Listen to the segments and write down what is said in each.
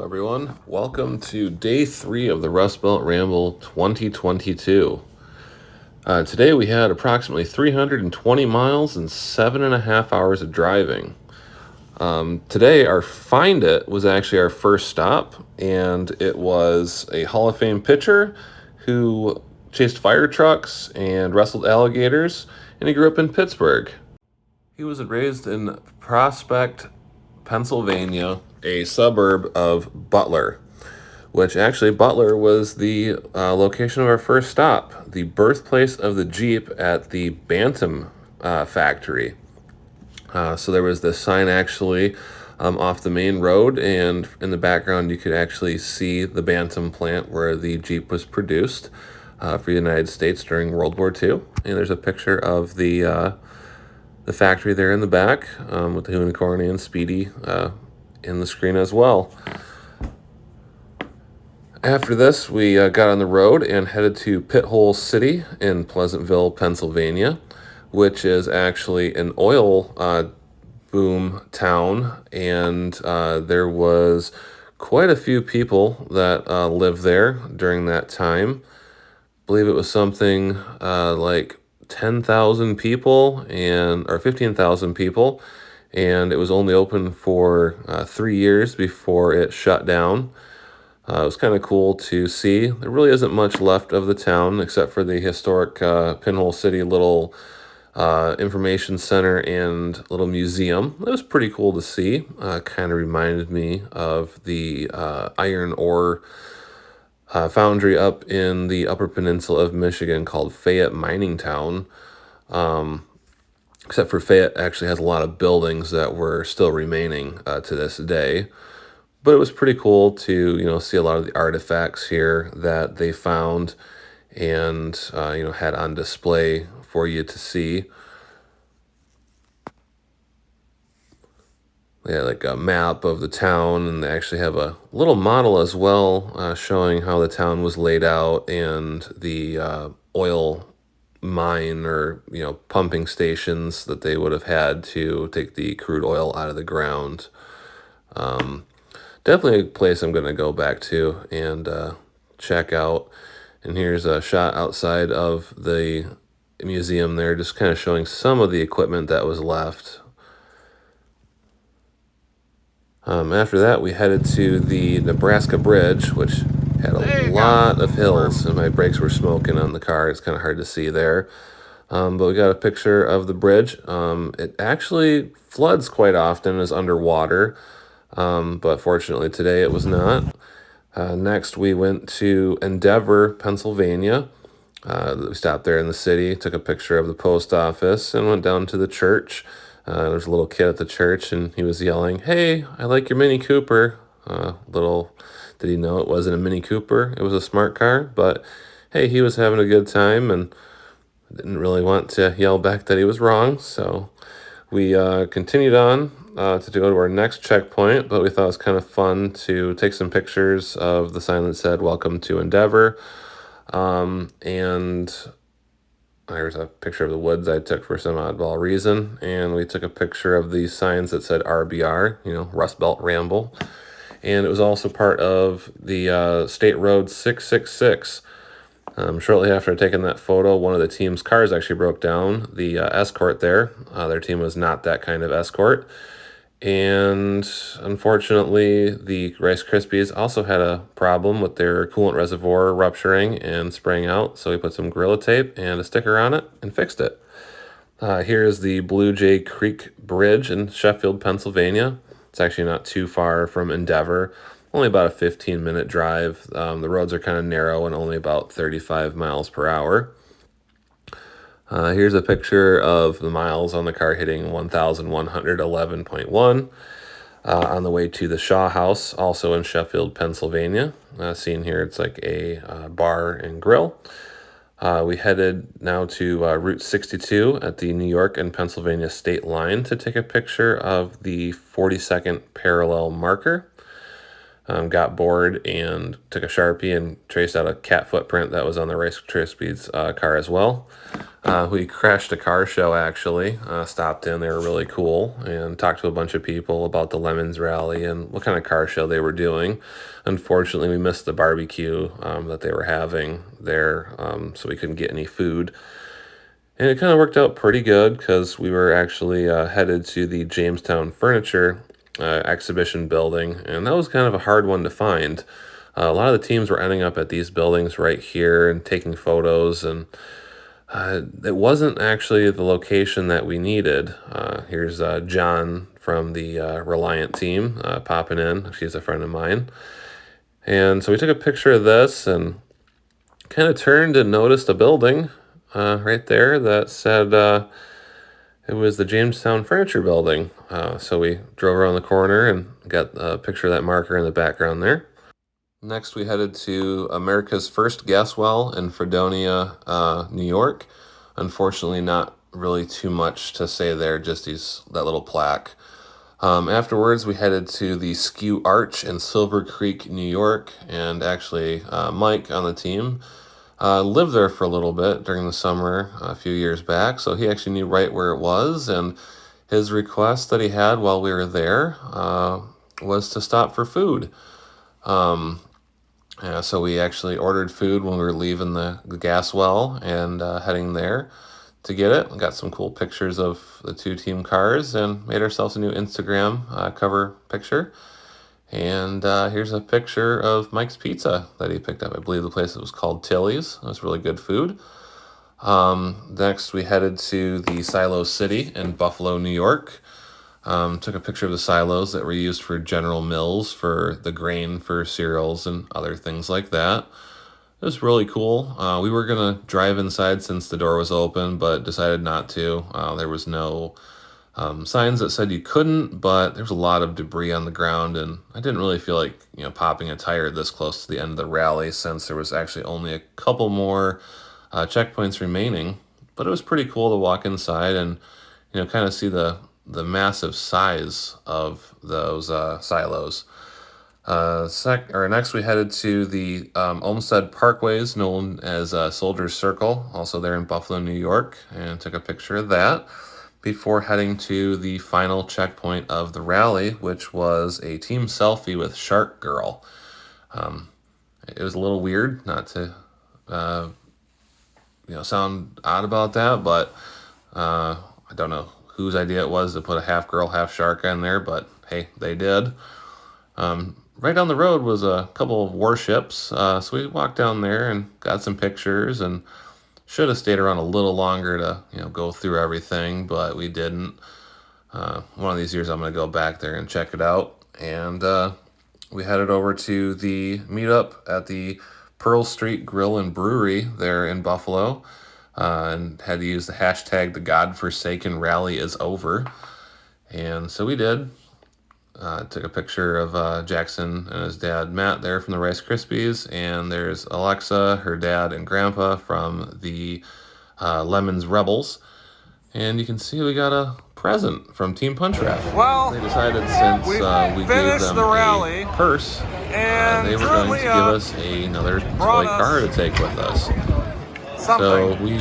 Hello everyone, welcome to day 3 of the Rustbelt Ramble 2022. Today we had approximately 320 miles and 7.5 hours of driving. Today our Find It was actually our first stop, and it was a Hall of Fame pitcher who chased fire trucks and wrestled alligators, and he grew up in Pittsburgh. He was raised in Prospect, Pennsylvania, a suburb of Butler, which actually Butler was the location of our first stop, the birthplace of the Jeep at the Bantam factory. So there was this sign actually off the main road, and in the background you could actually see the Bantam plant where the Jeep was produced for the United States during World War II. And there's a picture of the factory there in the back with the unicorn and Speedy in the screen as well. After this, we got on the road and headed to Pit Hole City in Pleasantville, Pennsylvania, which is actually an oil boom town, and there was quite a few people that lived there during that time. I believe it was something like 10,000 people or 15,000 people, and it was only open for 3 years before it shut down. It was kind of cool to see. There really isn't much left of the town except for the historic Pinhole City little information center and little museum. It was pretty cool to see. Kind of reminded me of the iron ore foundry up in the Upper Peninsula of Michigan called Fayette Mining Town. Except for Fayette actually has a lot of buildings that were still remaining to this day. But it was pretty cool to, see a lot of the artifacts here that they found and, had on display for you to see. They had like a map of the town, and they actually have a little model as well showing how the town was laid out and the oil mine or, pumping stations that they would have had to take the crude oil out of the ground. Definitely a place I'm going to go back to and check out. And here's a shot outside of the museum there, just kind of showing some of the equipment that was left. After that, we headed to the Nebraska Bridge, which had a lot of hills, and my brakes were smoking on the car. It's kind of hard to see there. But we got a picture of the bridge. It actually floods quite often, is underwater. But fortunately today it was not. Next we went to Endeavour, Pennsylvania. We stopped there in the city, took a picture of the post office, and went down to the church. There was a little kid at the church, and he was yelling, "Hey, I like your Mini Cooper." Little did he know it wasn't a Mini Cooper, it was a smart car, but hey, he was having a good time and didn't really want to yell back that he was wrong, so we continued on to go to our next checkpoint, but we thought it was kind of fun to take some pictures of the sign that said "Welcome to Endeavour." And there's a picture of the woods I took for some oddball reason, and we took a picture of the signs that said RBR, Rustbelt Ramble, and it was also part of the State Road 666. Shortly after taking that photo, one of the team's cars actually broke down. The Escort there, their team was not that kind of Escort. And unfortunately, the Rice Krispies also had a problem with their coolant reservoir rupturing and spraying out. So we put some Gorilla Tape and a sticker on it and fixed it. Here's the Blue Jay Creek Bridge in Sheffield, Pennsylvania. It's actually not too far from Endeavour. Only about a 15-minute drive. The roads are kind of narrow and only about 35 miles per hour. Here's a picture of the miles on the car hitting 1,111.1 on the way to the Shaw House, also in Sheffield, Pennsylvania. Seen here, it's like a bar and grill. We headed now to Route 62 at the New York and Pennsylvania state line to take a picture of the 42nd parallel marker. got bored and took a Sharpie and traced out a cat footprint that was on the Rice Krispies car as well. We crashed a car show, actually. Stopped in. They were really cool, and talked to a bunch of people about the Lemons Rally and what kind of car show they were doing. Unfortunately, we missed the barbecue that they were having there, so we couldn't get any food. And it kind of worked out pretty good because we were actually headed to the Jamestown Furniture exhibition building, and that was kind of a hard one to find. A lot of the teams were ending up at these buildings right here and taking photos, and it wasn't actually the location that we needed. Here's John from the Reliant team popping in. She's a friend of mine. And so we took a picture of this and kind of turned and noticed a building right there that said it was the Jamestown Furniture Building. So we drove around the corner and got a picture of that marker in the background there. Next, we headed to America's first gas well in Fredonia, New York. Unfortunately, not really too much to say there, just that little plaque. Afterwards, we headed to the Skew Arch in Silver Creek, New York, and actually Mike on the team lived there for a little bit during the summer a few years back, so he actually knew right where it was, and his request that he had while we were there was to stop for food. So we actually ordered food when we were leaving the gas well and heading there to get it. We got some cool pictures of the two team cars and made ourselves a new Instagram cover picture. And here's a picture of Mike's Pizza that he picked up. I believe the place was called Tilly's. It was really good food. Next, we headed to the Silo City in Buffalo, New York. Took a picture of the silos that were used for General Mills for the grain for cereals and other things like that. It was really cool. We were going to drive inside since the door was open, but decided not to. There was no signs that said you couldn't, but there was a lot of debris on the ground, and I didn't really feel like popping a tire this close to the end of the rally since there was actually only a couple more checkpoints remaining. But it was pretty cool to walk inside and kind of see the massive size of those silos. Next we headed to the Olmsted Parkways, known as Soldier's Circle, also there in Buffalo, New York, and took a picture of that before heading to the final checkpoint of the rally, which was a team selfie with Shark Girl. It was a little weird, not to sound odd about that, but I don't know whose idea it was to put a half girl, half shark in there, but hey, they did. Right down the road was a couple of warships, so we walked down there and got some pictures, and should have stayed around a little longer to go through everything, but we didn't. One of these years I'm going to go back there and check it out. And we headed over to the meetup at the Pearl Street Grill and Brewery there in Buffalo, and had to use the hashtag the godforsaken rally is over. And so we did. Took a picture of Jackson and his dad Matt there from the Rice Krispies, and there's Alexa, her dad and grandpa from the Lemons Rebels. And you can see we got a present from Team Punch Wrap. Well, they decided since we gave them a purse, and they were going to give us another toy car to take with us. So we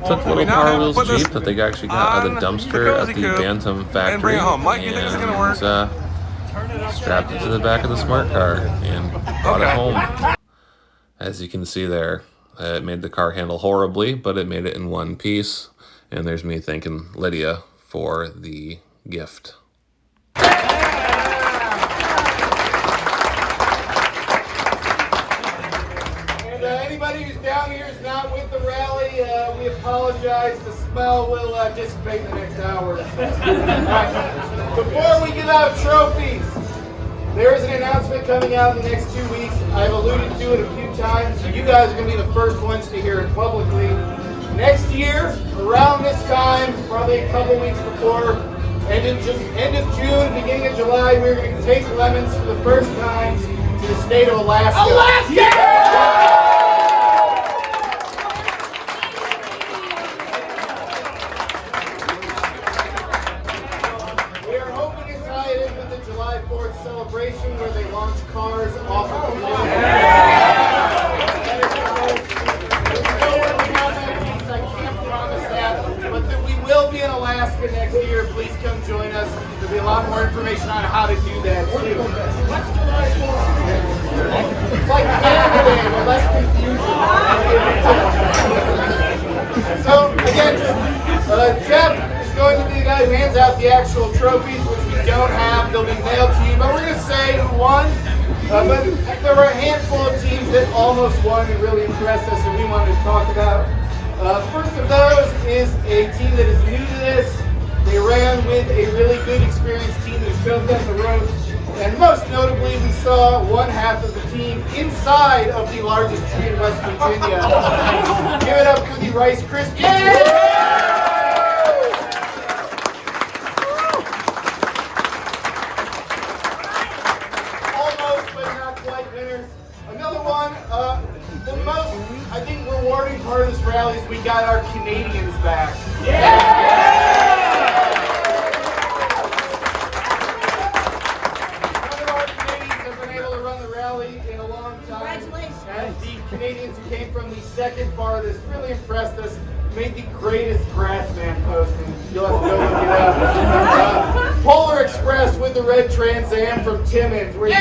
took a little Power Wheels Jeep that they actually got out of the dumpster at the Bantam factory and strapped it to the back of the smart car and brought it home. As you can see there, it made the car handle horribly, but it made it in one piece. And there's me thanking Lydia for the gift. Anybody who's down here is not with the rally, we apologize. The smell will dissipate in the next hour. Right. Before we give out trophies, there is an announcement coming out in the next 2 weeks. I've alluded to it a few times, so you guys are going to be the first ones to hear it publicly. Next year, around this time, probably a couple weeks before, end of June, beginning of July, we're going to take lemons for the first time to the state of Alaska. Alaska! Yeah! celebration where they launch cars off of the wall. I can't promise that, but that we will be in Alaska next year. Please come join us. There'll be a lot more information on how to do that too. It's like Canada Day, but less confusing. So again, Jeff is going to be the guy who hands out the actual trophies, which we don't have. They'll be mailed to you, but we're going to say who won. But there were a handful of teams that almost won and really impressed us, and we wanted to talk about. First of those is a team that is new to this. They ran with a really good experienced team that showed them the ropes. And most notably, we saw one half of the team inside of the largest tree in West Virginia. Give it up for the Rice Krispies. Almost, but not quite winners. Another one, the most, I think, rewarding part of this rally is we got our Canadians back. The Canadians who came from the second farthest really impressed us. Made the greatest grassman post, and you'll have to go look it up. Polar Express with the red Trans Am from Timmins. Where you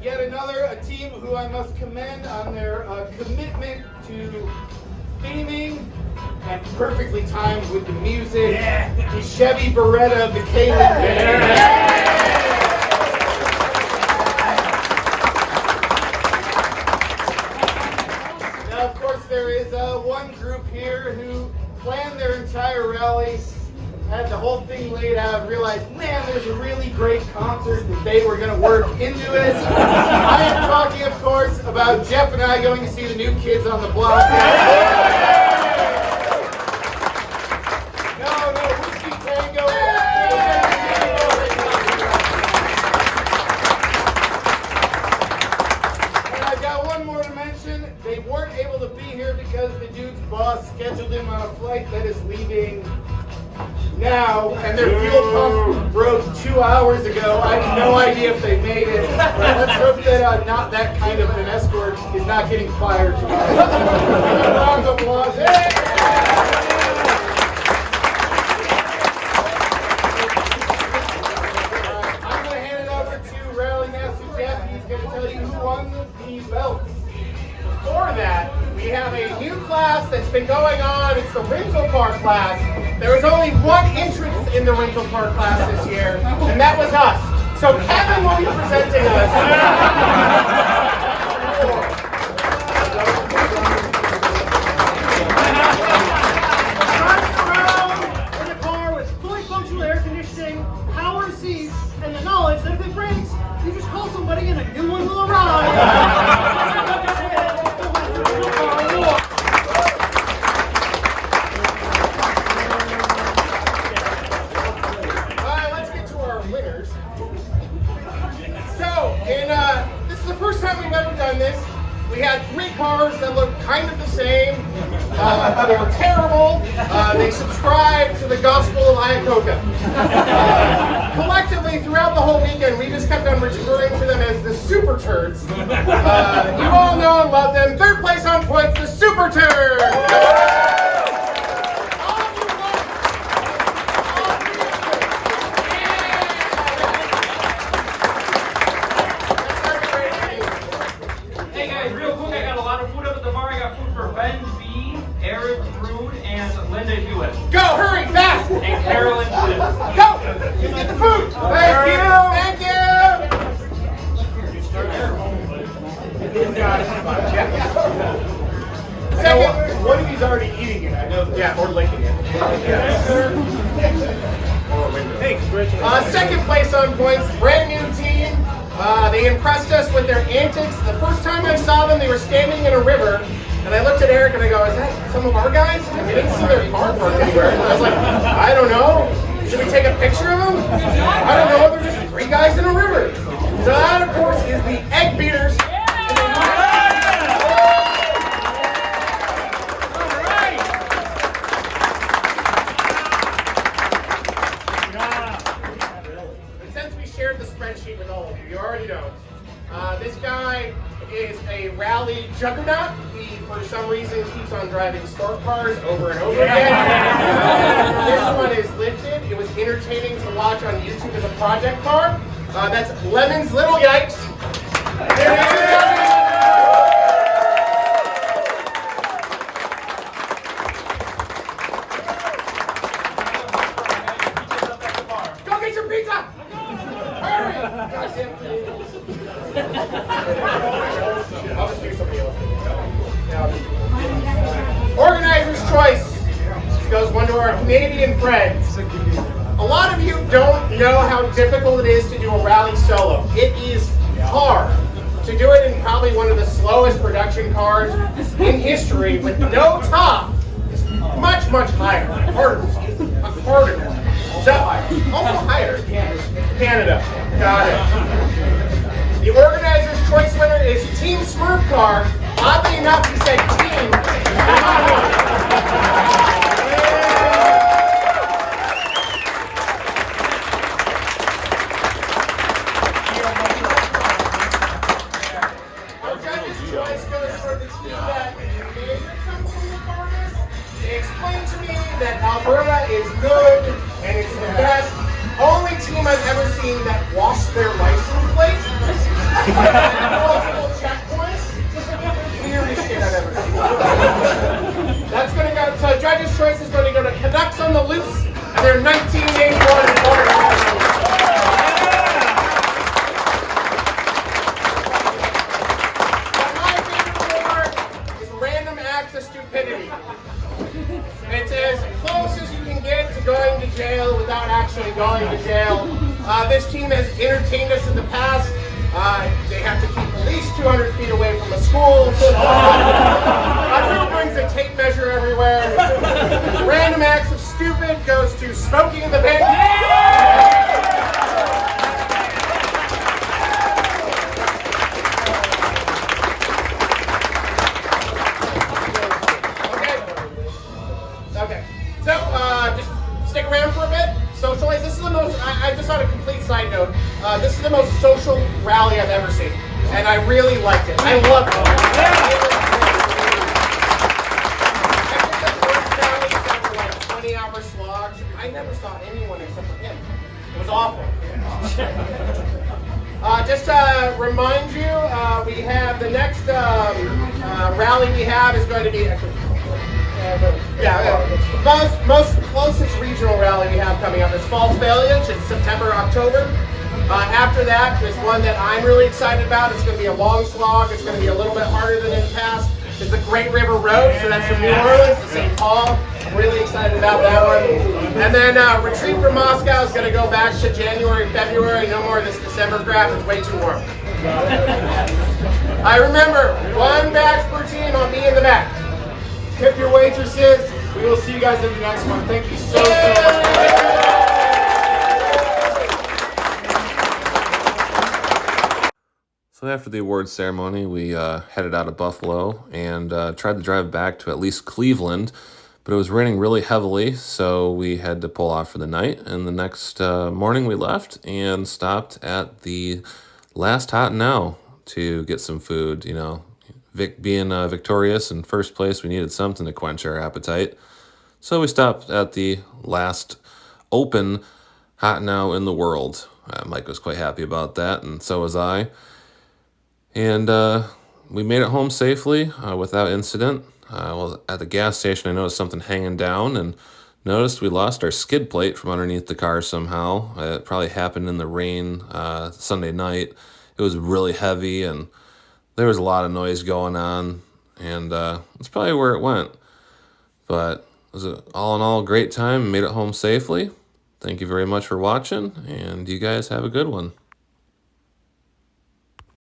yet another a team who I must commend on their commitment to theming and perfectly timed with the music. The Chevy Beretta, the K-Link band. Now, of course, there is one group here who planned their entire rally, had the whole thing laid out, realized, man, there's a really great concert that they were going to work into it. I am talking, of course, about Jeff and I going to see the New Kids on the Block. Scheduled him on a flight that is leaving now, and their fuel pump broke 2 hours ago. I have no idea if they made it, but let's hope that not that kind of an escort is not getting fired tomorrow. Round of applause. Hey! I'm going to hand it over to Rally Master Jeff. He's going to tell you who won the belts. Before that, we have a new class that's been going on. It's the rental car class. There was only one entrance in the rental car class this year, and that was us. So Kevin will be presenting us. In a car with fully functional air conditioning, power seats, and the knowledge that if it breaks, you just call somebody and a new one will arrive. We had 3 cars that looked kind of the same. They were terrible. They subscribed to the gospel of Iacocca. Collectively, throughout the whole weekend, we just kept on referring to them as the Super Turds. You all know and love them. Third place on points, the Super Turds. Go, hurry, fast! And Carolyn Smith. Go! Get the food! Thank you! Thank you! Second, one of you's already eating it, I know that. Yeah, or licking it. Second place on points, brand new team. They impressed us with their antics. The first time I saw them, they were standing in a river. And I looked at Eric and I go, is that some of our guys? I didn't see their car parked anywhere. And I was like, I don't know. Should we take a picture of them? I don't know. They're just 3 guys in a river. So that, of course, is the Egg Beaters. All right. he, for some reason, keeps on driving sport cars over and over again. This one is lifted. It was entertaining to watch on YouTube as a project car. That's Lemon's Little Yikes. Go get your pizza! Hurry! Goddamn potatoes. I'll just do something else. Organizer's choice. This goes one to our Canadian friends. A lot of you don't know how difficult it is to do a rally solo. It is hard. To do it in probably one of the slowest production cars in history with no top is much, much higher. Harder. So, also higher. Canada. Got it. The organizer's choice winner is Team Smurf Car. Oddly enough, he said team. Our judge's choice goes for the team that made it come from the farmers. They explained to me that Alberta is good and it's the best. Only team I've ever seen that washed their license plate. Multiple checkpoints. Weirdest shit I've ever seen. That's going to go, so judge's choice is going to go to Canucks on the Loose and their 1981 Florida. My favorite award is Random Acts of Stupidity. It's as close as you can get to going to jail without actually going to jail. This team has entertained us in the past. They have to keep at least 200 feet away from a school. Who brings a tape measure everywhere? Random Acts of Stupid goes to Smoking in the Pit. Okay. So, just stick around for a bit. Socialize. This is the most, I just on a complete side note, this is the most social rally I've ever seen. And I really liked it. I loved it. I think the first rally except for like 20-hour slogs. I never saw anyone except for him. It was awful. Just to remind you, we have the next rally we have is going to be most closest regional rally we have coming up is Falls Village. It's September, October. After that, there's one that I'm really excited about. It's going to be a long slog. It's going to be a little bit harder than in the past. It's the Great River Road, so that's from New Orleans to St. Paul. I'm really excited about that one. And then Retreat from Moscow is going to go back to January, February. No more of this December crap. It's way too warm. I remember, one batch per team. I'll be in the back. Tip your waitresses. We will see you guys in the next one. Thank you so much. So after the awards ceremony, we headed out of Buffalo and tried to drive back to at least Cleveland, but it was raining really heavily, so we had to pull off for the night. And the next morning we left and stopped at the Last Hot Now to get some food. You know, being victorious in first place, we needed something to quench our appetite. So we stopped at the last open Hot Now in the world. Mike was quite happy about that, and so was I. And we made it home safely without incident. Well, at the gas station, I noticed something hanging down and noticed we lost our skid plate from underneath the car somehow. It probably happened in the rain Sunday night. It was really heavy and there was a lot of noise going on, and that's probably where it went. But it was all in all a great time. Made it home safely. Thank you very much for watching, and you guys have a good one.